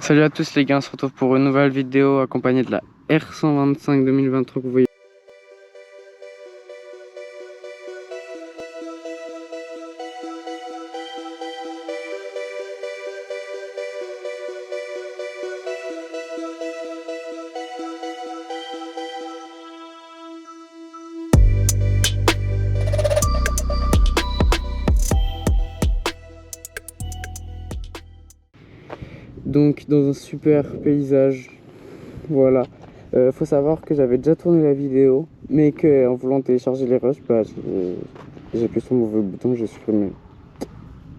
Salut à tous les gars, on se retrouve pour une nouvelle vidéo accompagnée de la R125 2023 que vous voyez. Donc dans un super paysage, voilà. Faut savoir que j'avais déjà tourné la vidéo, mais qu'en voulant télécharger les rushs, j'ai appuyé sur le mauvais bouton, j'ai supprimé.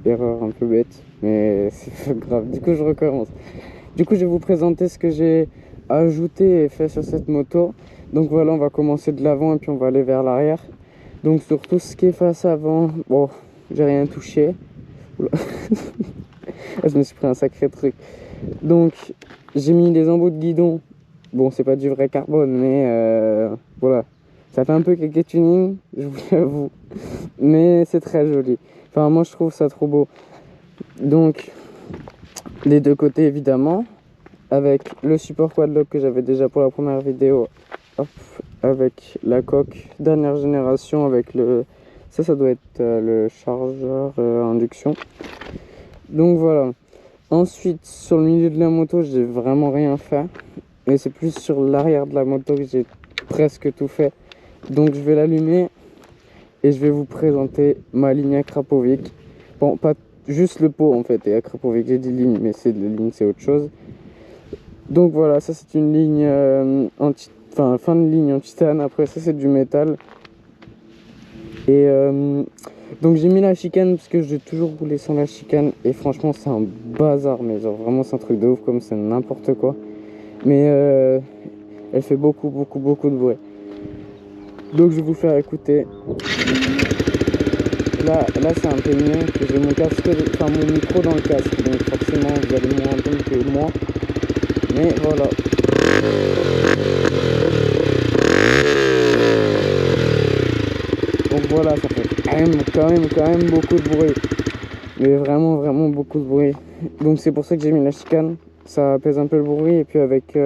Erreur un peu bête, mais c'est pas grave. Du coup je recommence. Du coup je vais vous présenter ce que j'ai ajouté et fait sur cette moto. Donc voilà, on va commencer de l'avant et puis on va aller vers l'arrière. Donc sur tout ce qui est face avant, bon, j'ai rien touché. Oula. Je me suis pris un sacré truc. Donc j'ai mis des embouts de guidon. Bon, c'est pas du vrai carbone, mais voilà, ça fait un peu quelques tuning, je vous l'avoue, mais c'est très joli. Enfin, moi je trouve ça trop beau. Donc les deux côtés évidemment, avec le support quadlock que j'avais déjà pour la première vidéo. Hop, avec la coque dernière génération, avec le ça doit être le chargeur induction. Donc voilà. Ensuite, sur le milieu de la moto, j'ai vraiment rien fait. Mais c'est plus sur l'arrière de la moto que j'ai presque tout fait. Donc je vais l'allumer et je vais vous présenter ma ligne Akrapovic. Bon, pas juste le pot en fait, et Akrapovic, j'ai dit ligne, mais c'est de la ligne, c'est autre chose. Donc voilà, ça c'est une ligne fin de ligne en titane. Après ça c'est du métal. Et donc j'ai mis la chicane parce que j'ai toujours roulé sans la chicane et franchement c'est un bazar, mais genre vraiment c'est un truc de ouf, comme c'est n'importe quoi. Mais elle fait beaucoup de bruit. Donc je vais vous faire écouter. Là c'est un peu mieux que j'ai mon casque, enfin mon micro dans le casque, donc forcément vous allez moins entendre que moi. Mais voilà. Donc voilà, ça fait quand même beaucoup de bruit. Mais vraiment beaucoup de bruit. Donc c'est pour ça que j'ai mis la chicane. Ça apaise un peu le bruit. Et puis avec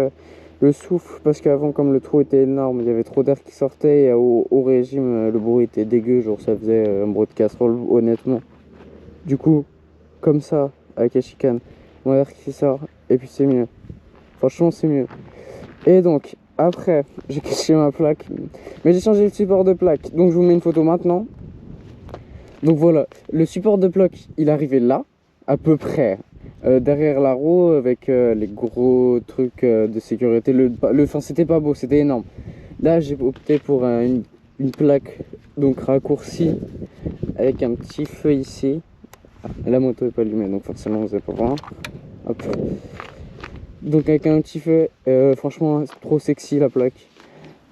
le souffle, parce qu'avant comme le trou était énorme, il y avait trop d'air qui sortait. Et au régime, le bruit était dégueu. Genre ça faisait un bruit de casserole honnêtement. Du coup, comme ça, avec la chicane, mon air qui sort. Et puis c'est mieux. Franchement c'est mieux. Et donc après, j'ai caché ma plaque. Mais j'ai changé le support de plaque. Donc je vous mets une photo maintenant. Donc voilà, le support de plaque, il arrivait là, à peu près, derrière la roue, avec les gros trucs de sécurité. Enfin, c'était pas beau, c'était énorme. Là, j'ai opté pour une plaque donc raccourcie, avec un petit feu ici. La moto est pas allumée, donc forcément, vous n'allez pas voir. Hop. Donc avec un petit feu, franchement, c'est trop sexy la plaque.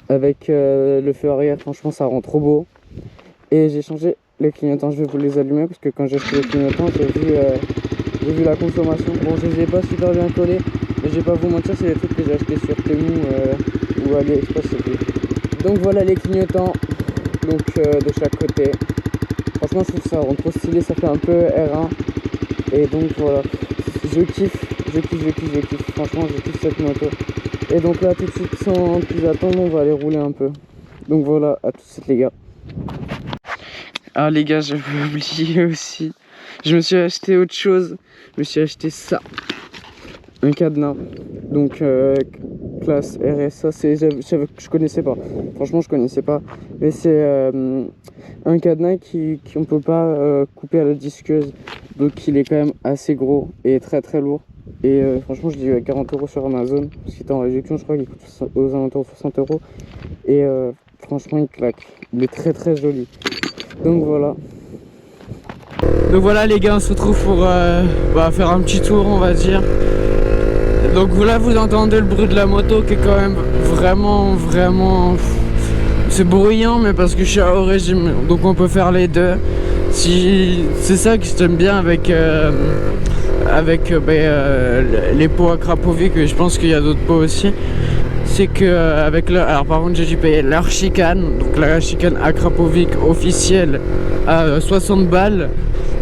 Avec le feu arrière, franchement, ça rend trop beau. Et j'ai changé les clignotants, je vais vous les allumer parce que quand j'ai acheté les clignotants, j'ai vu la consommation. Bon, je les ai pas super bien collés, mais je vais pas vous mentir, c'est des trucs que j'ai acheté sur Temu ou AliExpress, c'est plus. Donc voilà les clignotants, donc de chaque côté. Franchement, je trouve ça rend trop stylé, ça fait un peu R1. Et donc voilà, je kiffe. Franchement, je kiffe cette moto. Et donc là, tout de suite, sans plus attendre, on va aller rouler un peu. Donc voilà, à tout de suite les gars. Ah les gars, j'avais oublié aussi. Je me suis acheté autre chose. Je me suis acheté ça. Un cadenas. Donc classe RSA. Je connaissais pas. Franchement, je connaissais pas. Mais c'est un cadenas qu'on peut pas couper à la disqueuse. Donc il est quand même assez gros et très lourd. Et franchement, je l'ai eu à 40 € sur Amazon. Parce qu'il était en réduction, je crois qu'il coûte aux alentours de 60 €. Et franchement, il claque. Il est très joli. Donc voilà. Donc voilà les gars, on se retrouve pour faire un petit tour, on va dire. Donc là vous entendez le bruit de la moto qui est quand même vraiment c'est bruyant, mais parce que je suis au régime, donc on peut faire les deux. Si c'est ça que j'aime bien avec les pots Akrapovic, et je pense qu'il y a d'autres pots aussi. C'est que avec alors par contre j'ai dû payer leur chicane, donc la chicane Akrapovic officielle à 60 balles.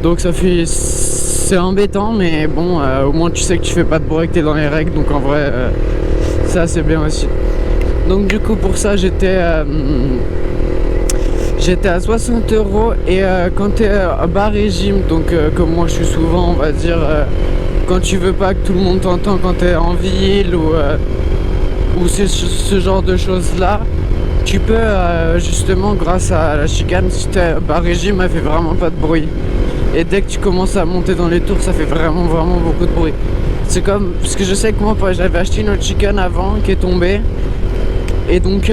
Donc c'est embêtant, mais bon, au moins tu sais que tu fais pas de bruit, que t'es dans les règles, donc en vrai ça c'est bien aussi. Donc du coup pour ça j'étais à 60 €, et quand t'es à bas régime, donc comme moi je suis souvent, on va dire, quand tu veux pas que tout le monde t'entend quand t'es en ville ou ce genre de choses là, tu peux justement, grâce à la chicane, si t'es à bas régime, elle fait vraiment pas de bruit. Et dès que tu commences à monter dans les tours, ça fait vraiment beaucoup de bruit. C'est comme, parce que je sais que moi j'avais acheté une autre chicane avant qui est tombée. Et donc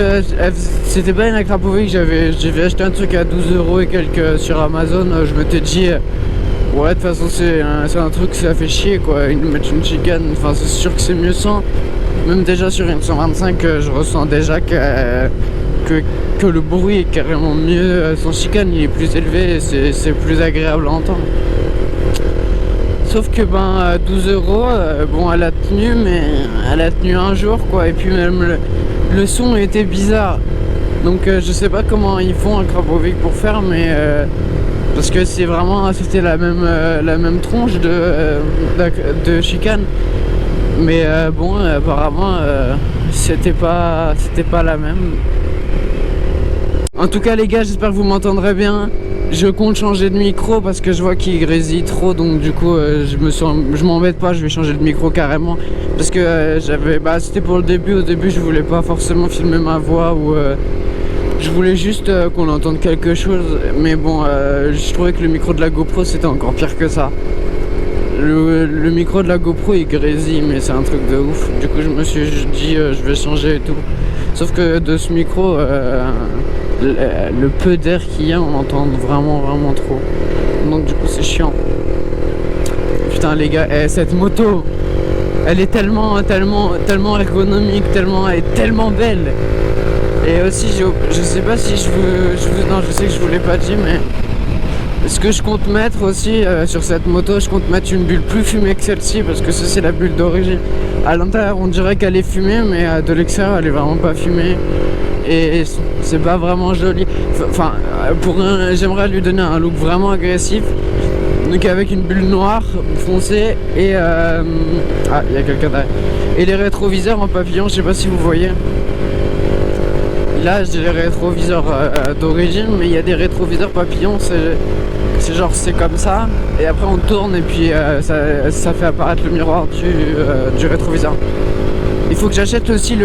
c'était pas une Akrapovic, j'avais acheté un truc à 12 € et quelques sur Amazon. Je m'étais dit ouais, de toute façon c'est un truc, ça fait chier quoi, mettre une chicane, enfin c'est sûr que c'est mieux sans. Même déjà sur une 125, je ressens déjà que le bruit est carrément mieux sans chicane, il est plus élevé et c'est plus agréable à entendre. Sauf que 12 €, bon, elle a tenu, mais elle a tenu un jour quoi, et puis même le son était bizarre. Donc je sais pas comment ils font un Krapovic pour faire, mais parce que c'était la même tronche de chicane. Mais bon, apparemment c'était pas la même. En tout cas les gars, j'espère que vous m'entendrez bien. Je compte changer de micro parce que je vois qu'il grésille trop, donc du coup je m'embête pas, je vais changer de micro carrément. Parce que c'était pour le début, au début je voulais pas forcément filmer ma voix ou je voulais juste qu'on entende quelque chose. Mais bon, je trouvais que le micro de la GoPro c'était encore pire que ça. Le micro de la GoPro il grésille, mais c'est un truc de ouf. Du coup je me suis dit je vais changer et tout. Sauf que de ce micro, le peu d'air qu'il y a, on entend vraiment trop. Donc du coup c'est chiant. Putain les gars, cette moto, elle est tellement ergonomique, elle est tellement belle. Et aussi je sais pas si non, je sais que je vous l'ai pas dit, mais ce que je compte mettre aussi sur cette moto, je compte mettre une bulle plus fumée que celle-ci, parce que ça c'est la bulle d'origine. À l'intérieur on dirait qu'elle est fumée, mais de l'extérieur elle est vraiment pas fumée. Et c'est pas vraiment joli. Enfin, j'aimerais lui donner un look vraiment agressif. Donc avec une bulle noire foncée et il y a quelqu'un derrière. Et les rétroviseurs en papillon, je sais pas si vous voyez. Là j'ai les rétroviseurs d'origine, mais il y a des rétroviseurs papillons, c'est comme ça, et après on tourne et puis ça fait apparaître le miroir du rétroviseur. Il faut que j'achète aussi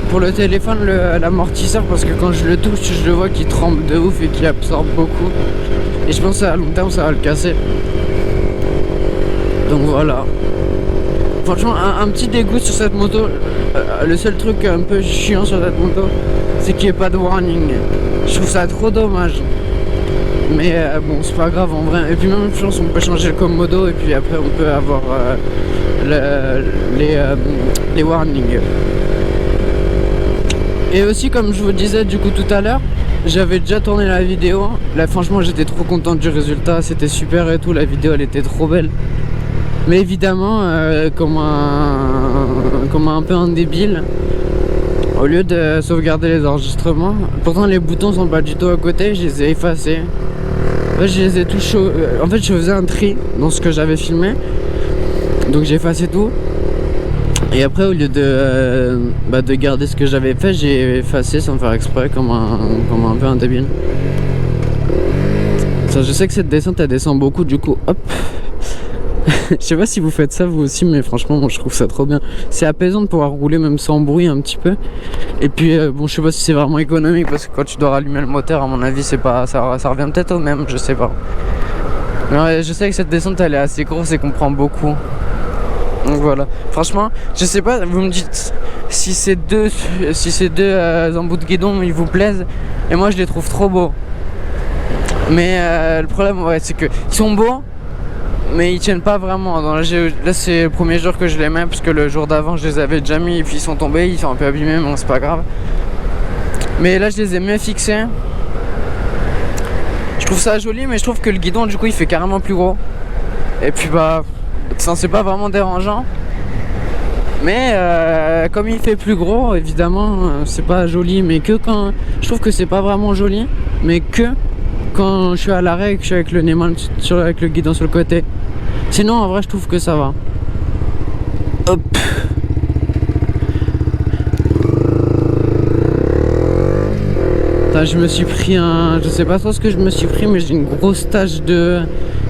pour le téléphone l'amortisseur, parce que quand je le touche je le vois qui tremble de ouf et qui absorbe beaucoup, et je pense à long terme ça va le casser. Donc voilà. Franchement un petit dégoût sur cette moto. Le seul truc un peu chiant sur cette moto, c'est qu'il n'y ait pas de warning. Je trouve ça trop dommage. Mais bon, c'est pas grave en vrai. Et puis même je pense qu'on peut changer le commodo, et puis après on peut avoir les warnings. Et aussi, comme je vous disais du coup tout à l'heure, j'avais déjà tourné la vidéo. Là franchement j'étais trop content du résultat, c'était super et tout, la vidéo elle était trop belle. Mais évidemment, comme un peu un débile, au lieu de sauvegarder les enregistrements, pourtant les boutons sont pas du tout à côté, je les ai effacés. En fait, je les ai tous en fait, je faisais un tri dans ce que j'avais filmé, donc j'ai effacé tout. Et après, au lieu de garder ce que j'avais fait, j'ai effacé sans faire exprès, comme un peu un débile. Ça, je sais que cette descente elle descend beaucoup, du coup hop. Je sais pas si vous faites ça vous aussi, mais franchement moi je trouve ça trop bien. C'est apaisant de pouvoir rouler même sans bruit un petit peu. Et puis bon, je sais pas si c'est vraiment économique, parce que quand tu dois rallumer le moteur, à mon avis c'est pas ça revient peut-être au même, je sais pas. Mais je sais que cette descente elle est assez grosse et qu'on prend beaucoup. Donc voilà. Franchement, je sais pas, vous me dites si ces deux embouts de guidon ils vous plaisent, et moi je les trouve trop beaux. Mais le problème c'est que ils sont beaux, mais ils tiennent pas vraiment. Là c'est le premier jour que je les mets, parce que le jour d'avant je les avais déjà mis et puis ils sont tombés, ils sont un peu abîmés, mais bon, c'est pas grave. Mais là je les ai mieux fixés. Je trouve ça joli, mais je trouve que le guidon du coup il fait carrément plus gros. Et puis c'est pas vraiment dérangeant. Mais comme il fait plus gros, évidemment c'est pas joli, mais que quand je trouve que c'est pas vraiment joli, mais que quand je suis à l'arrêt et que je suis avec le Neyman avec le guidon sur le côté. Sinon en vrai je trouve que ça va. Hop. Putain, je me suis pris un... Je sais pas trop ce que je me suis pris, mais j'ai une grosse tache de...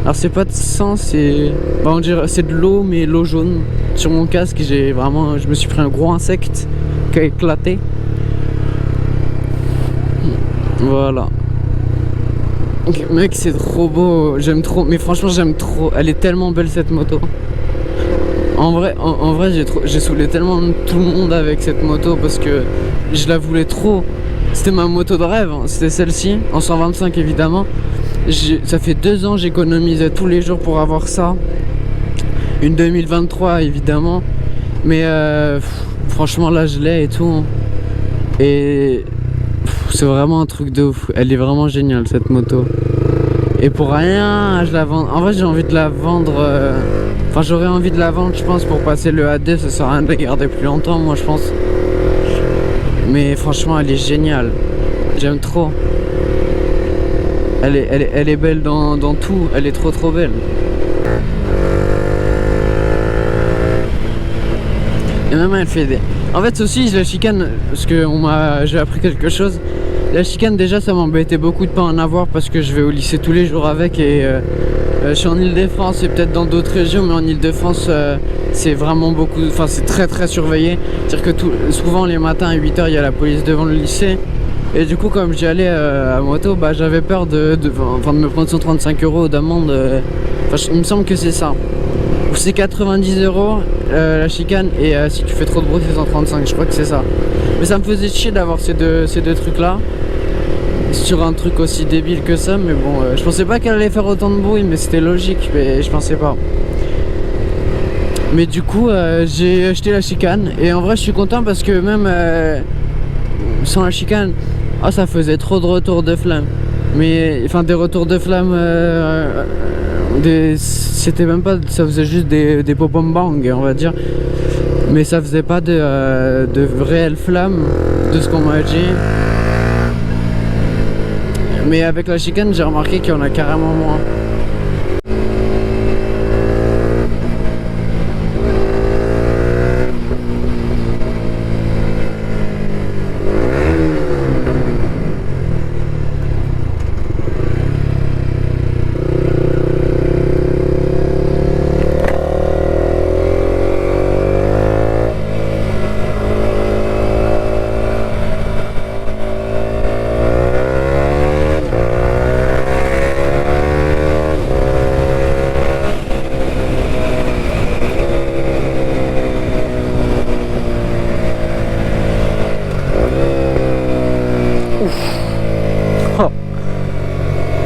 Alors c'est pas de sang, c'est... Bah, on dirait c'est de l'eau, mais l'eau jaune. Sur mon casque, j'ai vraiment... Je me suis pris un gros insecte qui a éclaté. Voilà. Mec, c'est trop beau, j'aime trop, mais franchement j'aime trop, elle est tellement belle cette moto. En vrai j'ai saoulé tellement tout le monde avec cette moto parce que je la voulais trop. C'était ma moto de rêve, hein. C'était celle-ci, en 125 évidemment. Ça fait 2 ans j'économisais tous les jours pour avoir ça. Une 2023 évidemment, mais franchement là je l'ai et tout. Et c'est vraiment un truc de ouf, elle est vraiment géniale cette moto. Et pour rien, je la vends. En vrai, j'ai envie de la vendre. Enfin, j'aurais envie de la vendre, je pense, pour passer le AD. Ça sert à rien de la garder plus longtemps, moi, je pense. Mais franchement, elle est géniale. J'aime trop. Elle est belle dans tout. Elle est trop belle. Et même, elle fait des... En fait, aussi, je la chicane parce que j'ai appris quelque chose. La chicane, déjà, ça m'embêtait beaucoup de pas en avoir parce que je vais au lycée tous les jours avec et je suis en Île-de-France et peut-être dans d'autres régions, mais en Île-de-France, c'est vraiment beaucoup, enfin, c'est très surveillé. C'est-à-dire que souvent, les matins à 8 h, il y a la police devant le lycée. Et du coup, comme j'y allais à moto, bah, j'avais peur de me prendre 135 € d'amende. Enfin, il me semble que c'est ça. C'est 90 € la chicane et si tu fais trop de bruit, c'est 135, je crois que c'est ça. Mais ça me faisait chier d'avoir ces deux trucs là sur un truc aussi débile que ça, mais bon, je pensais pas qu'elle allait faire autant de bruit, mais c'était logique, mais je pensais pas. Mais du coup, j'ai acheté la chicane et en vrai, je suis content parce que même sans la chicane, ça faisait trop de retours de flamme. Mais enfin, des retours de flamme, c'était même pas, ça faisait juste des pop-up bang, on va dire. Mais ça faisait pas de réelles flammes, de ce qu'on m'a dit. Mais avec la chicane, j'ai remarqué qu'il y en a carrément moins.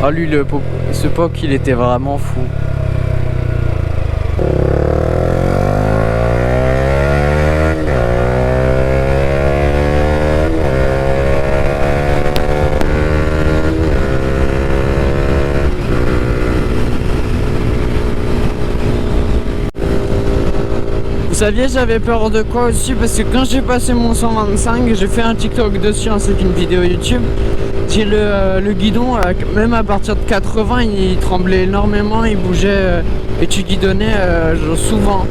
Ah lui, ce POC, il était vraiment fou. Vous saviez, j'avais peur de quoi aussi? Parce que quand j'ai passé mon 125, j'ai fait un TikTok dessus ainsi qu'une vidéo YouTube. J'ai le guidon, même à partir de 80, il tremblait énormément, il bougeait et tu guidonnais souvent.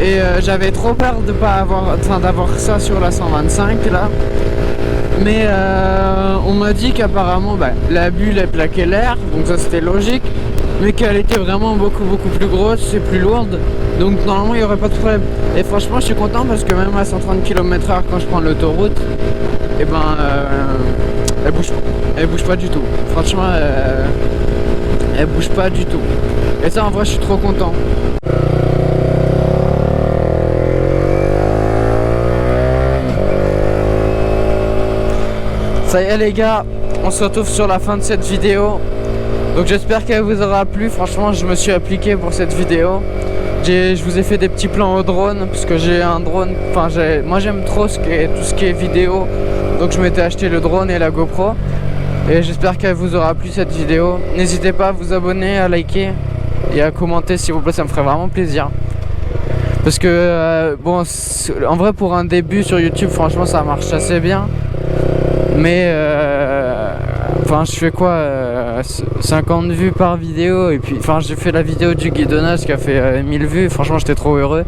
Et j'avais trop peur de pas avoir, d'avoir ça sur la 125 là. Mais on m'a dit qu'apparemment la bulle elle plaquait l'air, donc ça c'était logique. Mais qu'elle était vraiment beaucoup plus grosse et plus lourde. Donc normalement il n'y aurait pas de problème. Et franchement je suis content parce que même à 130 km/h quand je prends l'autoroute, et elle bouge pas du tout. Franchement elle bouge pas du tout. Et ça en vrai je suis trop content. Ça y est les gars, on se retrouve sur la fin de cette vidéo. Donc j'espère qu'elle vous aura plu. Franchement je me suis appliqué pour cette vidéo. Je vous ai fait des petits plans au drone parce que j'ai un drone. Enfin moi j'aime trop tout ce qui est vidéo. Donc je m'étais acheté le drone et la GoPro. Et j'espère qu'elle vous aura plu cette vidéo. N'hésitez pas à vous abonner, à liker et à commenter s'il vous plaît, ça me ferait vraiment plaisir. Parce que bon, en vrai pour un début sur YouTube franchement ça marche assez bien. Mais Enfin, je fais quoi 50 vues par vidéo. Et puis, enfin, j'ai fait la vidéo du guidonnage qui a fait 1000 vues. Franchement, j'étais trop heureux.